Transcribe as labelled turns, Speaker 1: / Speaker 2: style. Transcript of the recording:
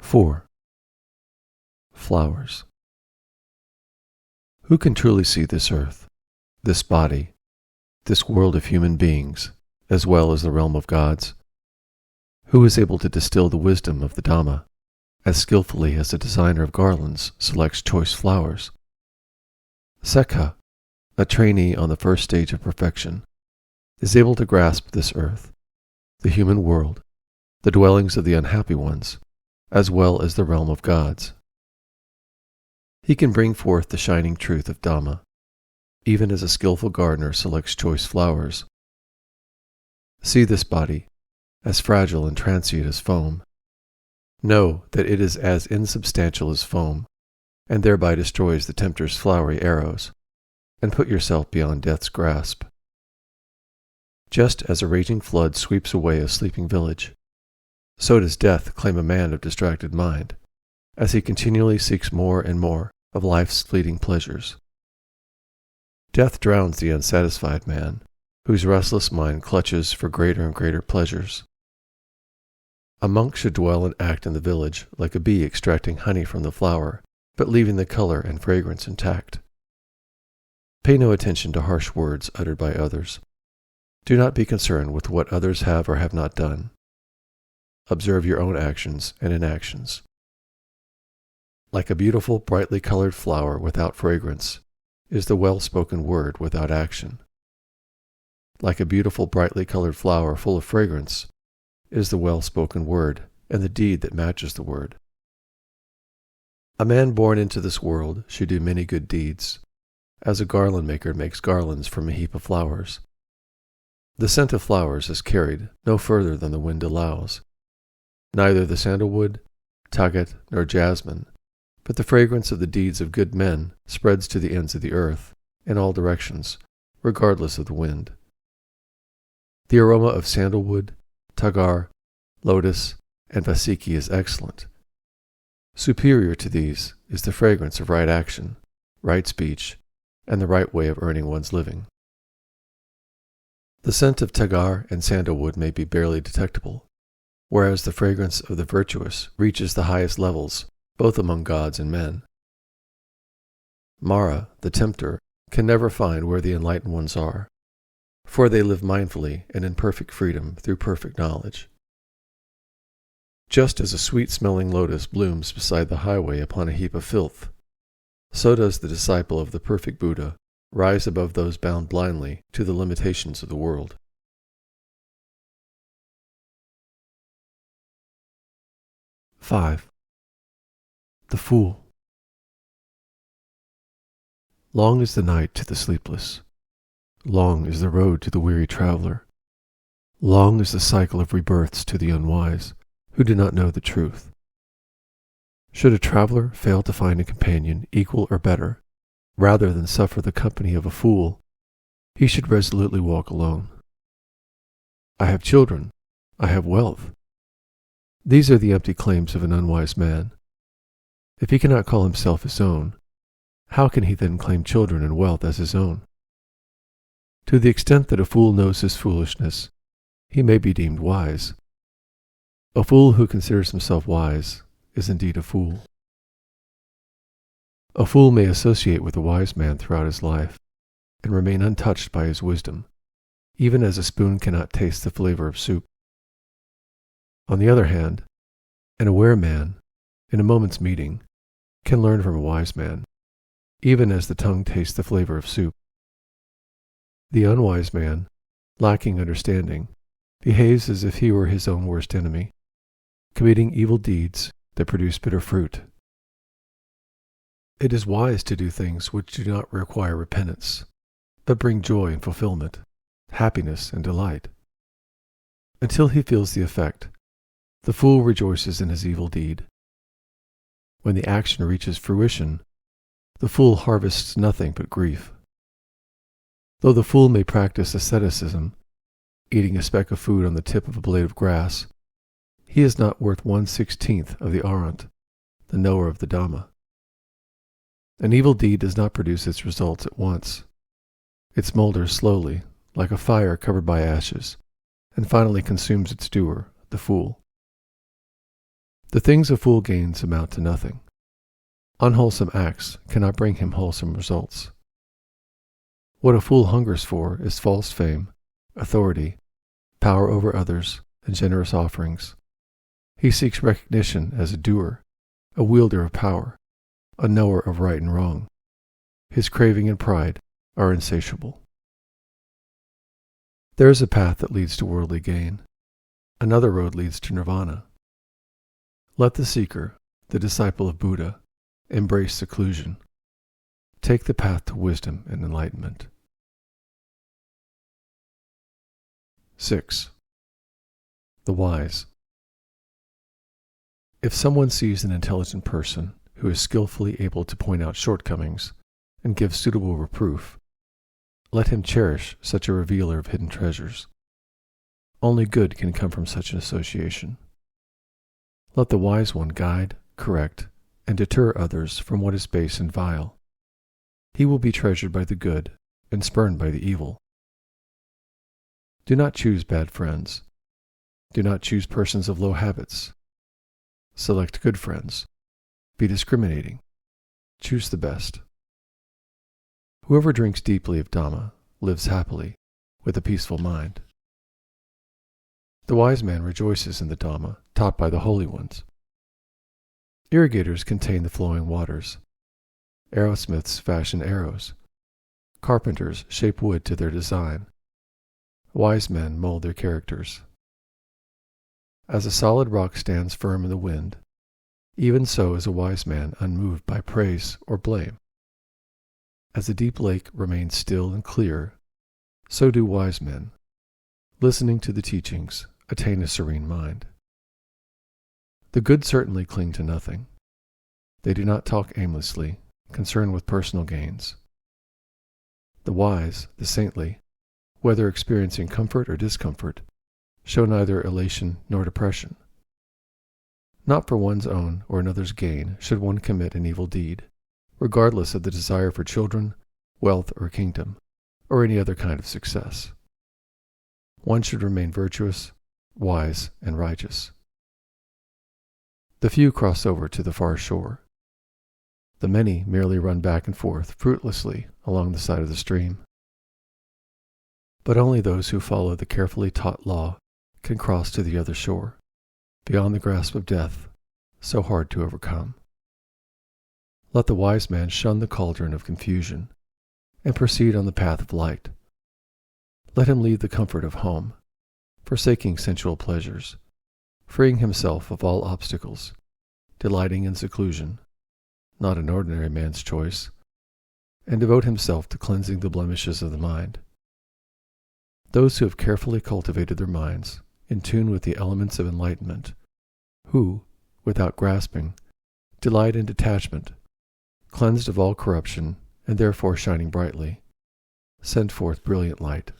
Speaker 1: 4. Flowers. Who can truly see this earth, this body, this world of human beings, as well as the realm of gods? Who is able to distill the wisdom of the Dhamma as skillfully as the designer of garlands selects choice flowers? Sekha, a trainee on the first stage of perfection, is able to grasp this earth, the human world, the dwellings of the unhappy ones, as well as the realm of gods. He can bring forth the shining truth of Dhamma, even as a skillful gardener selects choice flowers. See this body, as fragile and transient as foam. Know that it is as insubstantial as foam, and thereby destroys the tempter's flowery arrows, and put yourself beyond death's grasp. Just as a raging flood sweeps away a sleeping village, so does death claim a man of distracted mind, as he continually seeks more and more of life's fleeting pleasures. Death drowns the unsatisfied man, whose restless mind clutches for greater and greater pleasures. A monk should dwell and act in the village like a bee extracting honey from the flower, but leaving the color and fragrance intact. Pay no attention to harsh words uttered by others. Do not be concerned with what others have or have not done. Observe your own actions and inactions. Like a beautiful, brightly colored flower without fragrance is the well-spoken word without action. Like a beautiful, brightly colored flower full of fragrance is the well-spoken word and the deed that matches the word. A man born into this world should do many good deeds, as a garland maker makes garlands from a heap of flowers. The scent of flowers is carried no further than the wind allows. Neither the sandalwood, tagat, nor jasmine, but the fragrance of the deeds of good men spreads to the ends of the earth, in all directions, regardless of the wind. The aroma of sandalwood, tagar, lotus, and vasiki is excellent. Superior to these is the fragrance of right action, right speech, and the right way of earning one's living. The scent of tagar and sandalwood may be barely detectable, whereas the fragrance of the virtuous reaches the highest levels, both among gods and men. Mara, the tempter, can never find where the enlightened ones are, for they live mindfully and in perfect freedom through perfect knowledge. Just as a sweet-smelling lotus blooms beside the highway upon a heap of filth, so does the disciple of the perfect Buddha rise above those bound blindly to the limitations of the world. (5) The Fool. Long is the night to the sleepless. Long is the road to the weary traveler. Long is the cycle of rebirths to the unwise, who do not know the truth. Should a traveler fail to find a companion equal or better, rather than suffer the company of a fool, he should resolutely walk alone. I have children, I have wealth. These are the empty claims of an unwise man. If he cannot call himself his own, how can he then claim children and wealth as his own? To the extent that a fool knows his foolishness, he may be deemed wise. A fool who considers himself wise is indeed a fool. A fool may associate with a wise man throughout his life and remain untouched by his wisdom, even as a spoon cannot taste the flavor of soup. On the other hand, an aware man, in a moment's meeting, can learn from a wise man, even as the tongue tastes the flavor of soup. The unwise man, lacking understanding, behaves as if he were his own worst enemy, committing evil deeds that produce bitter fruit. It is wise to do things which do not require repentance, but bring joy and fulfillment, happiness and delight. Until he feels the effect, the fool rejoices in his evil deed. When the action reaches fruition, the fool harvests nothing but grief. Though the fool may practice asceticism, eating a speck of food on the tip of a blade of grass, he is not worth 1/16 of the arahant, the knower of the Dhamma. An evil deed does not produce its results at once. It smolders slowly, like a fire covered by ashes, and finally consumes its doer, the fool. The things a fool gains amount to nothing. Unwholesome acts cannot bring him wholesome results. What a fool hungers for is false fame, authority, power over others, and generous offerings. He seeks recognition as a doer, a wielder of power, a knower of right and wrong. His craving and pride are insatiable. There is a path that leads to worldly gain. Another road leads to nirvana. Let the seeker, the disciple of Buddha, embrace seclusion. Take the path to wisdom and enlightenment. 6. The wise. If someone sees an intelligent person who is skillfully able to point out shortcomings and give suitable reproof, let him cherish such a revealer of hidden treasures. Only good can come from such an association. Let the wise one guide, correct, and deter others from what is base and vile. He will be treasured by the good and spurned by the evil. Do not choose bad friends. Do not choose persons of low habits. Select good friends. Be discriminating. Choose the best. Whoever drinks deeply of Dhamma lives happily, with a peaceful mind. The wise man rejoices in the Dhamma taught by the holy ones. Irrigators contain the flowing waters. Arrowsmiths fashion arrows. Carpenters shape wood to their design. Wise men mold their characters. As a solid rock stands firm in the wind, even so is a wise man unmoved by praise or blame. As a deep lake remains still and clear, so do wise men, listening to the teachings, attain a serene mind. The good certainly cling to nothing. They do not talk aimlessly, concerned with personal gains. The wise, the saintly, whether experiencing comfort or discomfort, show neither elation nor depression. Not for one's own or another's gain should one commit an evil deed, regardless of the desire for children, wealth, or kingdom, or any other kind of success. One should remain virtuous, wise, and righteous. The few cross over to the far shore. The many merely run back and forth fruitlessly along the side of the stream. But only those who follow the carefully taught law can cross to the other shore, beyond the grasp of death, so hard to overcome. Let the wise man shun the cauldron of confusion and proceed on the path of light. Let him leave the comfort of home, forsaking sensual pleasures, freeing himself of all obstacles, delighting in seclusion, not an ordinary man's choice, and devote himself to cleansing the blemishes of the mind. Those who have carefully cultivated their minds in tune with the elements of enlightenment, who, without grasping, delight in detachment, cleansed of all corruption and therefore shining brightly, send forth brilliant light.